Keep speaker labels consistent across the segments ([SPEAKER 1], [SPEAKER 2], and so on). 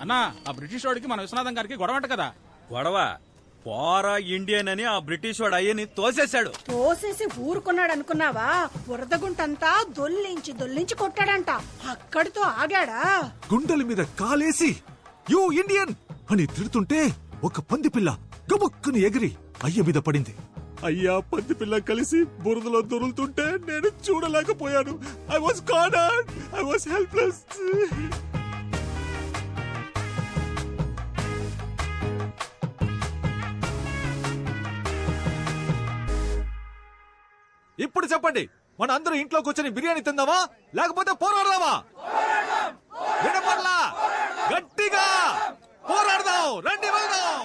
[SPEAKER 1] అన్నా ఆ బ్రిటిష్ వాడికి మన విశ్వనాథం గారికి గొడవంట కదా.
[SPEAKER 2] గొడవ పోరా ఇండియన్ అని ఆ బ్రిటిష్ వాడు అయ్యని తోసేశాడు.
[SPEAKER 3] తోసేసి ఊరుకున్నాడు అనుకున్నావా? బురదగుంటంతా దొల్లించి కొట్టాడంట. అక్కడితో ఆగాడా?
[SPEAKER 4] గుండెల మీద కాలేసి యూ ఇండియన్ అని తిడుతుంటే ఒక పంది పిల్ల గబుక్కుని ఎగిరి అయ్య మీద పడింది. అయ్యా పంది పిల్ల కలిసి బురదలో దొరులుతుంటే నేను చూడలేకపోయాను. I was cornered, I was helpless. ఇప్పుడు చెప్పండి, మన అందరూ ఇంట్లో కూర్చొని బిర్యానీ తిందామా లేకపోతే పోరాడదామా? వినపడలా? గట్టిగా పోరాడదాం, రండి వెళ్దాం.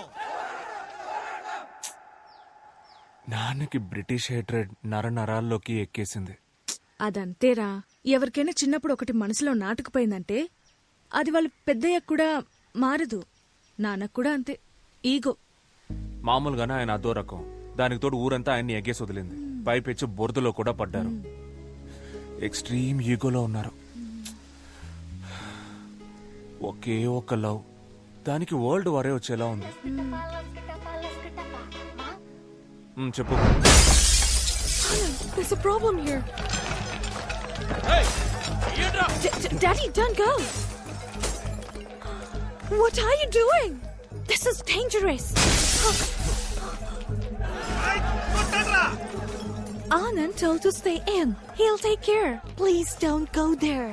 [SPEAKER 5] నాన్నకి బ్రిటిష్ హేట్రెడ్ నరాల్లోకి ఎక్కేసింది.
[SPEAKER 6] అదంతేరా, ఎవరికైనా చిన్నప్పుడు ఒకటి మనసులో నాటుకుపోయిందంటే అది వాళ్ళు పెద్దయ్యాక కూడా మారదు. నాన్నకు కూడా అంతే, ఈగో.
[SPEAKER 5] మామూలుగానే ఆయన అదో రకం. దానికి తోడు ఊరంతా ఆయన్ని ఎగ్గేసి వదిలింది. పైపెచ్చి బురదలో కూడా పడ్డారు. ఎక్స్ట్రీమ్ ఈగోలో ఉన్నారు. ఒకే ఒక్క లవ్, దానికి వరల్డ్ వారే వచ్చేలా ఉంది. చెప్పు.
[SPEAKER 6] There's a problem here. Daddy, don't go. What are you doing? This is dangerous. Anand told to stay in. He'll take care. Please don't go there.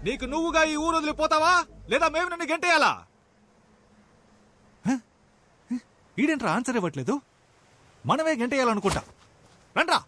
[SPEAKER 4] నీకు నువ్వుగా ఈ ఊరు వదిలిపోతావా లేదా మేము నన్ను గంటేయాలా? ఈడేంట్రా ఆన్సర్ ఇవ్వట్లేదు? మనమే గంటేయాలనుకుంటా. రండ్రా.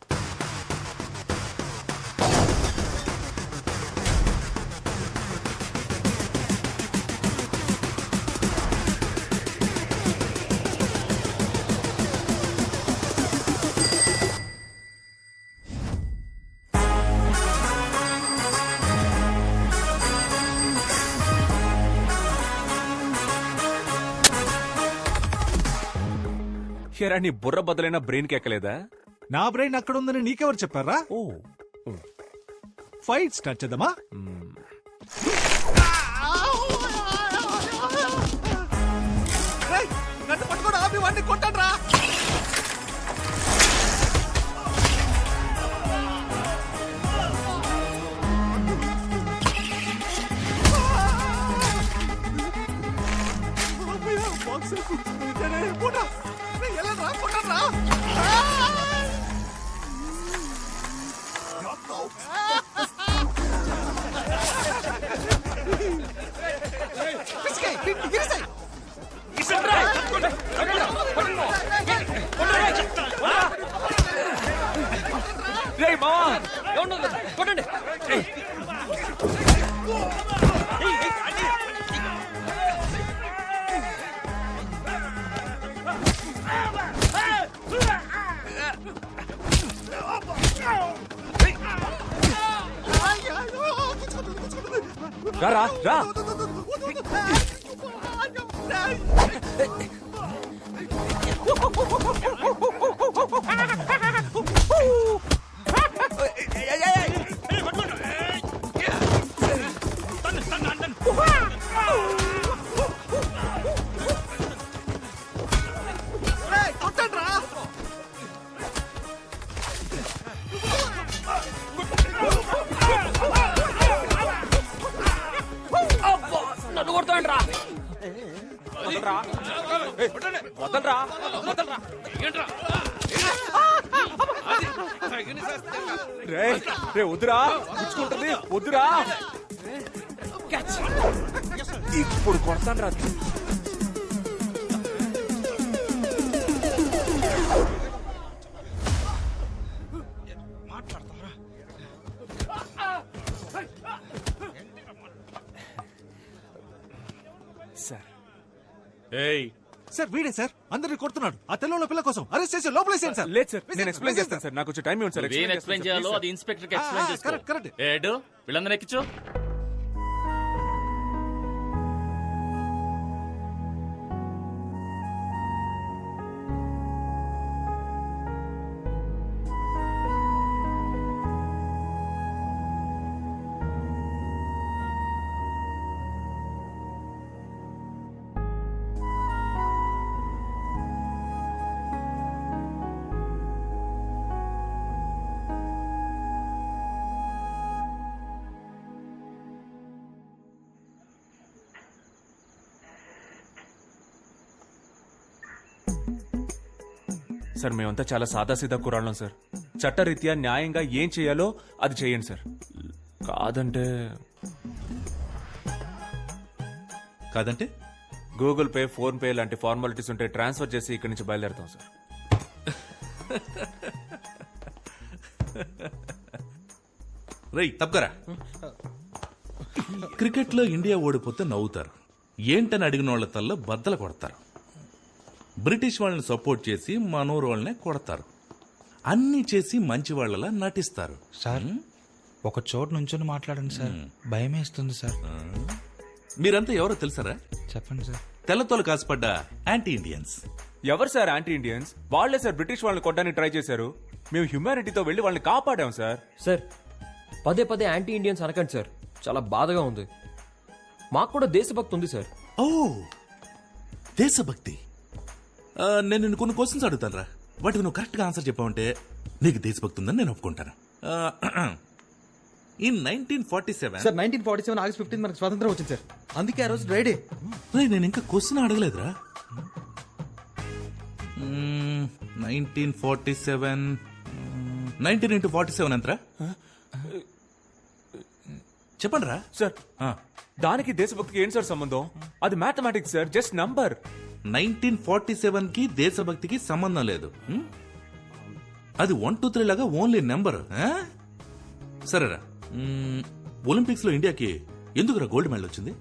[SPEAKER 5] హేరా, నీ బుర్ర బదులైన బ్రెయిన్ కి ఎక్కలేదా?
[SPEAKER 4] నా బ్రెయిన్ అక్కడ ఉందని నీకెవరు చెప్పారా?
[SPEAKER 5] ఓ,
[SPEAKER 4] ఫైట్ స్టార్ట్ చేద్దామా? నన్ను పట్టుకోడు, ఆపి వాడిని కొట్టండ్రా.
[SPEAKER 5] రా రా. వద్దురా, పుచ్చుకుంటుంది, వద్దురా. ఇప్పుడు కొడతాను రా. సార్,
[SPEAKER 4] సార్ వీడే సార్, అందరిని కొడుతున్నాడు. ఆ తెల్లలో పిల్ల కోసం అరెస్ట్ చేసి లోపలేసేయండి సార్.
[SPEAKER 5] లేదు సార్, నేను ఎక్స్ప్లెయిన్ చేస్తాను సార్. నాకు కొంచెం టైం ఇవ్వండి సార్.
[SPEAKER 7] ఏం ఎక్స్ప్లెయిన్ చేయాలో అది ఇన్స్పెక్టర్ కి ఎక్స్ప్లెయిన్ చేసుకో.
[SPEAKER 4] Correct correct.
[SPEAKER 7] ఏడు వీళ్ళందరూ ఎక్కించు.
[SPEAKER 5] సార్ మేమంతా చాలా సాదాసీదా కురాళ్ళం సార్. చట్టరీత్యా న్యాయంగా ఏం చేయాలో అది చేయండి సార్.
[SPEAKER 4] కాదంటే
[SPEAKER 5] గూగుల్ పే, ఫోన్ పే లాంటి ఫార్మాలిటీస్ ఉంటే ట్రాన్స్ఫర్ చేసి ఇక్కడి నుంచి బయలుదేరుతాం సార్.
[SPEAKER 8] రై తప్పకరా. క్రికెట్లో ఇండియా ఓడిపోతే నవ్వుతారు, ఏంటని అడిగిన వాళ్ళ తల్ల బద్దలు కొడతారు. బ్రిటిష్ వాళ్ళని సపోర్ట్ చేసి మనోరు వాళ్ళనే కొడతారు. అన్నీ చేసి మంచి వాళ్ళలా నటిస్తారు.
[SPEAKER 9] సార్ ఒక చోటు నుంచొని మాట్లాడండి సార్, భయం వేస్తుంది సార్.
[SPEAKER 8] మీరంతా ఎవరో తెలుసారా?
[SPEAKER 9] చెప్పండి సార్.
[SPEAKER 8] తెల్లతోలు కాసుపడ్డ యాంటీ ఇండియన్స్.
[SPEAKER 5] ఎవరు సార్ యాంటీ ఇండియన్స్? వాళ్లే సార్ బ్రిటిష్ వాళ్ళని కొట్టడానికి ట్రై చేశారు. మేము హ్యుమానిటీతో వెళ్లి వాళ్ళని కాపాడాం సార్.
[SPEAKER 10] సార్ పదే పదే యాంటీ ఇండియన్స్ అనకండి సార్, చాలా బాధగా ఉంది. మాకు కూడా దేశభక్తి ఉంది సార్.
[SPEAKER 8] ఓ దేశభక్తి. నేను నిన్ను కొన్ని క్వశ్చన్స్ అడుగుతాను రా, వాటికి నువ్వు కరెక్ట్ గా ఆన్సర్ చెప్పావంటే నీకు దేశభక్తి ఉందని నేను ఒప్పుకుంటాను. ఇన్ 1947
[SPEAKER 9] సార్ 1947 ఆగస్ట్ 15 మనకు స్వాతంత్రం వచ్చింది సార్, అందుకే ఆ రోజు డ్రైడే.
[SPEAKER 8] నేను ఇంకా క్వశ్చన్ అడగలేదురా. 1947 19 into 47 ఎంతరా? చెప్పండి రా.
[SPEAKER 5] సార్ దానికి దేశభక్తికి ఏంటి సార్ సంబంధం? అది మ్యాథమెటిక్స్ సార్, జస్ట్ నంబర్.
[SPEAKER 8] 1947 కి దేశభక్తికి సంబంధం లేదు. అది 1 2 3 లాగా ఓన్లీ నెంబర్. సరేరా, ఒలింపిక్స్ లో ఇండియాకి ఎందుకురా గోల్డ్ మెడల్ వచ్చింది?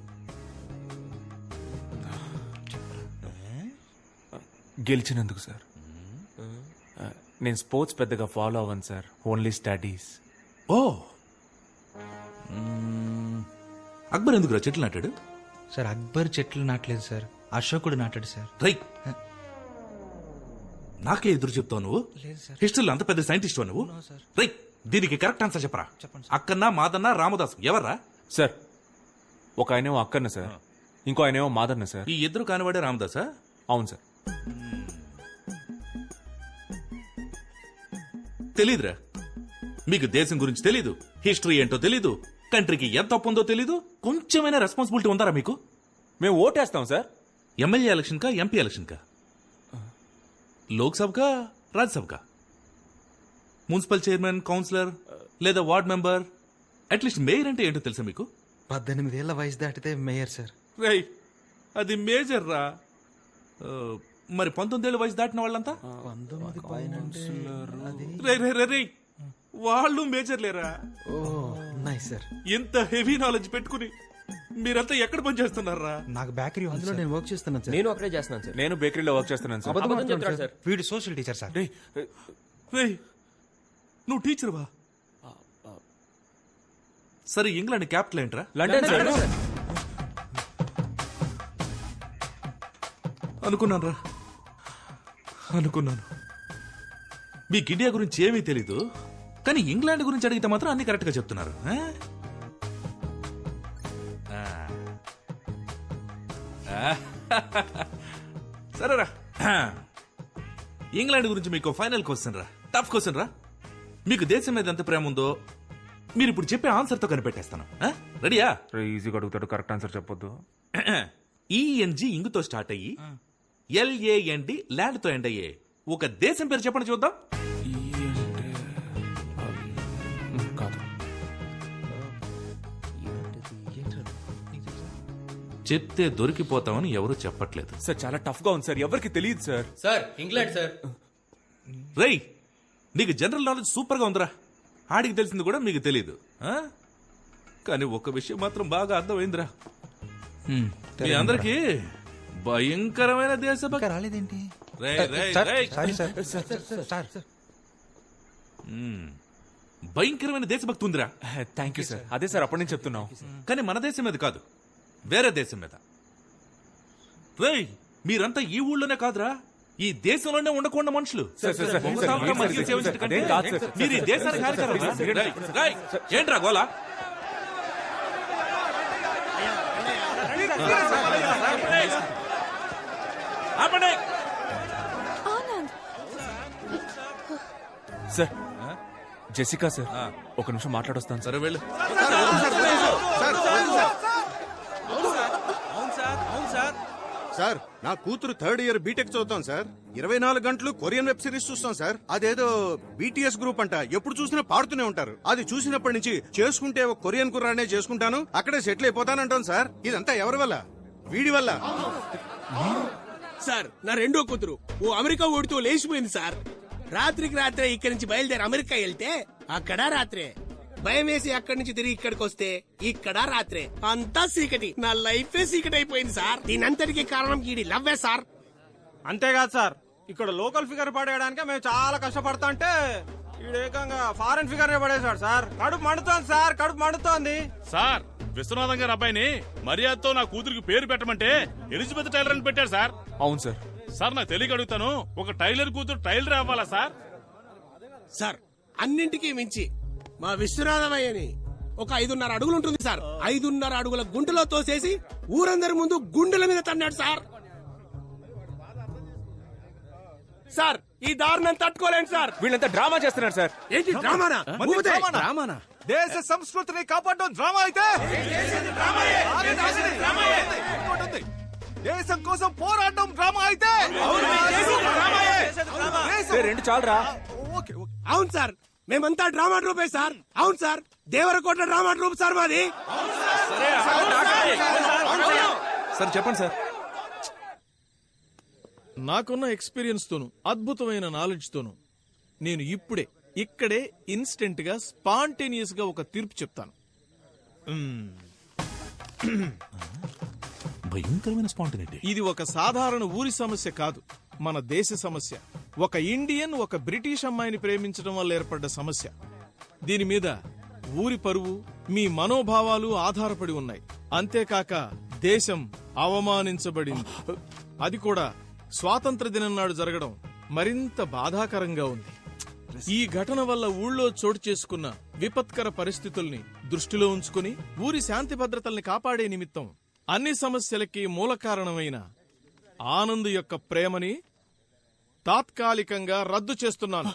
[SPEAKER 5] గెలిచినందుకు సార్. నేను స్పోర్ట్స్ పెద్దగా ఫాలో అవ్వను సార్, ఓన్లీ స్టడీస్.
[SPEAKER 8] ఓ అక్బర్ ఎందుకురా చెట్లు నాటాడు?
[SPEAKER 9] సార్ అక్బర్ చెట్లు నాటలేదు సార్, అశోకుడు నాటాడు సార్.
[SPEAKER 8] రై నాకే ఎదురు చెప్తావు నువ్వు? హిస్టరీలో అంత పెద్ద సైంటిస్ట్ నువ్వు? రై దీనికి కరెక్ట్ ఆన్సర్ చెప్పరా. అక్కన్నా మాదన్నా రామదాసు ఎవర్రా?
[SPEAKER 5] సార్ ఒక ఆయనేమో అక్కన్న సార్, ఇంకో ఆయనేమో మాదన్న సార్.
[SPEAKER 8] ఈ ఇద్దరు కానివాడే రామదాసా?
[SPEAKER 5] అవును సార్.
[SPEAKER 8] తెలీదురా మీకు, దేశం గురించి తెలీదు, హిస్టరీ ఏంటో తెలీదు, కంట్రీకి ఎంత తప్పు ఉందో తెలీదు. కొంచెమైనా రెస్పాన్సిబిలిటీ ఉందారా మీకు?
[SPEAKER 5] మేము ఓటేస్తాం సార్.
[SPEAKER 8] ఎమ్మెల్యే ఎలక్షన్ కా, ఎంపీ ఎలక్షన్ కా, లోక్సభ కా, రాజ్యసభ కా, మున్సిపల్ చైర్మన్, కౌన్సిలర్ లేదా వార్డ్ మెంబర్, అట్లీస్ట్ మేయర్ అంటే ఏంటో తెలుసా మీకు?
[SPEAKER 9] 18 ఏళ్ల వయసు దాటితే మేయర్ సార్.
[SPEAKER 8] రై అది మేజర్ రా. మరి 19 ఏళ్ల వయసు దాటిన వాళ్ళంతా
[SPEAKER 9] 19 పైన
[SPEAKER 8] రే రే రే రే వాళ్ళు మేజర్ లేరా?
[SPEAKER 9] ఓ నైస్ సార్.
[SPEAKER 8] ఎంత హెవీ నాలెడ్జ్ పెట్టుకుని మీరంతా ఎక్కడ పని చేస్తున్నారా?
[SPEAKER 9] నాకు బేకరీ అందులో నేను వర్క్ చేస్తున్నాను సార్.
[SPEAKER 10] నేను అక్కడే చేస్తున్నాను సార్.
[SPEAKER 5] నేను బేకరీలో వర్క్ చేస్తున్నాను సార్.
[SPEAKER 10] అబద్ధం చెప్తున్నాడు సార్.
[SPEAKER 9] వీడు సోషల్ టీచర్ సార్.
[SPEAKER 8] రే నువ్వు టీచర్వా? సరే ఇంగ్లాండ్ క్యాపిటల్ ఏంట్రా?
[SPEAKER 5] London sir.
[SPEAKER 8] అనుకున్నాను రా, అనుకున్నాను. మీకు ఇండియా గురించి ఏమీ తెలీదు, కానీ ఇంగ్లాండ్ గురించి అడిగితే మాత్రం అన్ని కరెక్ట్ గా చెప్తున్నారు. సరేరా, ఇంగ్లాండ్ గురించి మీకు ఫైనల్ క్వశ్చన్ రా, టఫ్ క్వశ్చన్ రా. మీకు దేశం మీద ఎంత ప్రేమ ఉందో మీరు ఇప్పుడు చెప్పే ఆన్సర్ తో కనిపెట్టేస్తాను. రెడీయా?
[SPEAKER 5] ఈజీగా అడుగుతాడు, కరెక్ట్ ఆన్సర్ చెప్పొద్దు.
[SPEAKER 8] ఈఎన్జి ఇంగుతో స్టార్ట్ అయ్యి LAND ల్యాండ్ తో ఎండ్ అయ్యే ఒక దేశం పేరు చెప్పండి చూద్దాం.
[SPEAKER 5] కాదు
[SPEAKER 8] చెప్తే దొరికిపోతామని ఎవరు చెప్పట్లేదు.
[SPEAKER 5] సార్, చాలా టఫ్ గా ఉంది సార్, ఎవరికి తెలియదు సార్.
[SPEAKER 10] Sir England sir.
[SPEAKER 8] రేయ్ నీకు జనరల్ నాలెడ్జ్ సూపర్ గా ఉందిరా, ఆడికి తెలిసింది కూడా మీకు తెలియదు. కానీ ఒక విషయం మాత్రం బాగా అర్థమైందిరా, మీ అందరికి భయంకరమైన దేశభక్తి
[SPEAKER 9] రాలేదేంటి?
[SPEAKER 8] భయంకరమైన దేశభక్తి ఉందిరా.
[SPEAKER 5] Thank you sir. అదే సార్ అప్పటి నుంచి చెప్తున్నాం.
[SPEAKER 8] కానీ మన దేశం మీద కాదు, వేరే దేశం మీద. రేయ్ మీరంతా ఈ ఊళ్ళోనే కాదురా, ఈ దేశంలోనే ఉండకుండా మనుషులు. మీరు ఈ దేశానికి హానికరం. ఏంట్రా గోలా?
[SPEAKER 5] సార్ జెసికా సార్, ఒక నిమిషం మాట్లాడొస్తాను.
[SPEAKER 8] సరే వెళ్ళు.
[SPEAKER 11] సార్ నా కూతురు 3rd ఇయర్ బీటెక్ చదువుతాం సార్. 24 గంటలు కొరియన్ వెబ్ సిరీస్ చూస్తాం సార్. అదేదో BTS గ్రూప్ అంట, ఎప్పుడు చూసినా పాడుతూనే ఉంటారు. అది చూసినప్పటి నుంచి చేసుకుంటే ఒక కొరియన్ కుర్రానే చేసుకుంటాను, అక్కడే సెటిల్ అయిపోతానంటాను సార్. ఇదంతా ఎవరి వల్ల? వీడి వల్ల.
[SPEAKER 12] సార్ నా రెండో కూతురు ఓ అమెరికా ఓడితో లేచిపోయింది సార్. రాత్రికి రాత్రే ఇక్కడి నుంచి బయలుదేరి అమెరికా వెళ్తే అక్కడ రాత్రే భయం వేసి అక్కడి నుంచి తిరిగి ఇక్కడికి వస్తే ఇక్కడ రాత్రే అంతా చీకటి. నా లైఫ్ చీకటి అయిపోయింది సార్. దీనంతటికి కారణం ఈడి లవ్వే సార్.
[SPEAKER 2] అంతేకాదు సార్, ఇక్కడ లోకల్ ఫిగర్ పడేయడానికి మేము చాలా కష్టపడతా అంటే ఏకంగా ఫారెన్ ఫిగర్ పడేశాడు సార్. కడుపు మండుతోంది సార్, కడుపు మండుతోంది.
[SPEAKER 1] సార్ విశ్వనాథం గారి అబ్బాయిని మర్యాదతో నా కూతురికి పేరు పెట్టమంటే ఎలిజబెత్ టైలర్ అని పెట్టారు సార్.
[SPEAKER 5] అవును సార్.
[SPEAKER 1] సార్ నాకు తెలియక అడుగుతాను, ఒక టైలర్ కూతురు టైలర్ అవ్వాలా సార్?
[SPEAKER 12] సార్ అన్నింటికీ మించి మా విశ్వనాథమయ్యని ఒక 5.5 అడుగులు ఉంటుంది సార్. 5.5 అడుగుల గుంటలో తోసేసి ఊరందరి ముందు గుండెల మీద తన్నాడు సార్. సార్ ఈ దారుణం తట్టుకోలేను సార్.
[SPEAKER 5] వీళ్ళంతా డ్రామా చేస్తున్నారు సార్.
[SPEAKER 12] ఏంటి డ్రామానా?
[SPEAKER 4] డ్రామానా? దేశ సంస్కృతిని కాపాడడం డ్రామా అయితే, ఇంకోటి ఉంది, దేశం కోసం పోరాడడం డ్రామా అయితే,
[SPEAKER 5] రెండు చాలరా.
[SPEAKER 4] Okay okay.
[SPEAKER 12] అవును సార్, మేమంతా డ్రామా ట్రూపే సార్. అవును sir, Devarakota drama troupe sir మాది.
[SPEAKER 8] సార్ చెప్పండి సార్.
[SPEAKER 13] నాకున్న ఎక్స్పీరియన్స్ తోను అద్భుతమైన నాలెడ్జ్ తోను నేను ఇక్కడే ఇన్స్టెంట్ గా స్పాంటేనియస్ గా ఒక తీర్పు చెప్తాను.
[SPEAKER 4] భయంకరమైన స్పాంటనిటీ.
[SPEAKER 13] ఇది ఒక సాధారణ ఊరి సమస్య కాదు, మన దేశ సమస్య. ఒక ఇండియన్ ఒక బ్రిటిష్ అమ్మాయిని ప్రేమించడం వల్ల ఏర్పడ్డ సమస్య. దీని మీద ఊరి పరువు, మీ మనోభావాలు ఆధారపడి ఉన్నాయి. అంతేకాక దేశం అవమానించబడింది. అది కూడా స్వాతంత్ర దినం నాడు జరగడం మరింత బాధాకరంగా ఉంది. ఈ ఘటన వల్ల ఊళ్ళో చోటు చేసుకున్న విపత్కర పరిస్థితుల్ని దృష్టిలో ఉంచుకుని ఊరి శాంతి భద్రతల్ని కాపాడే నిమిత్తం అన్ని సమస్యలకి మూల కారణమైన ఆనంద్ యొక్క ప్రేమని తాత్కాలికంగా రద్దు చేస్తున్నాను.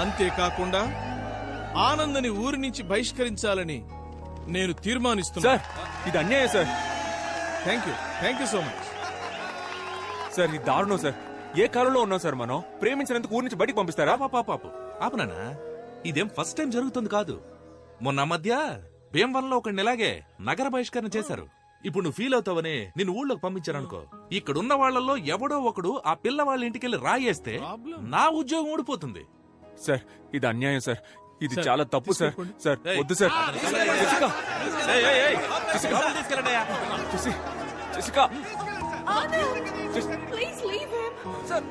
[SPEAKER 13] అంతేకాకుండా ఆనంద్ని ఊరి నుంచి బహిష్కరించాలని నేను తీర్మానిస్తున్నాను.
[SPEAKER 5] సార్ ఇది అన్యాయం sir.
[SPEAKER 13] Thank you so much
[SPEAKER 5] sir. ఇది దారుణం సార్. ఏ కాలంలో ఉన్నాం సార్ మనం? ప్రేమించినందుకు ఊరి నుంచి బయటికి పంపిస్తారా?
[SPEAKER 8] పాపాపు ఆపనా, ఇదేం ఫస్ట్ టైం జరుగుతుంది కాదు. మొన్న మధ్య భీమవరంలో ఒకడిని ఇలాగే నగర బహిష్కరణ చేశారు. ఇప్పుడు నువ్వు ఫీల్ అవుతావని నిన్ను ఊళ్ళోకి పంపించారనుకో, ఇక్కడున్న వాళ్లలో ఎవడో ఒకడు ఆ పిల్ల వాళ్ళ ఇంటికెళ్ళి రాయేస్తే నా ఉద్యోగం ఊడిపోతుంది.
[SPEAKER 5] సార్ ఇది అన్యాయం సార్. ఇది చాలా తప్పు సార్. సార్ వద్దు sir. Jessica, Jessica,
[SPEAKER 6] please leave him. Sir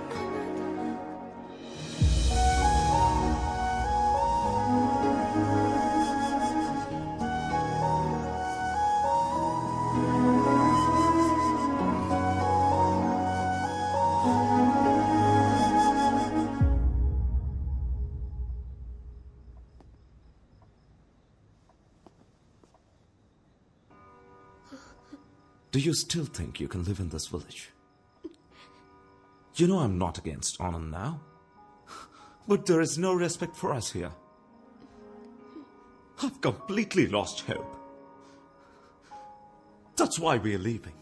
[SPEAKER 14] Do you still think you can live in this village? You know I'm not against Anand now. But there is no respect for us here. I've completely lost hope. That's why we're leaving.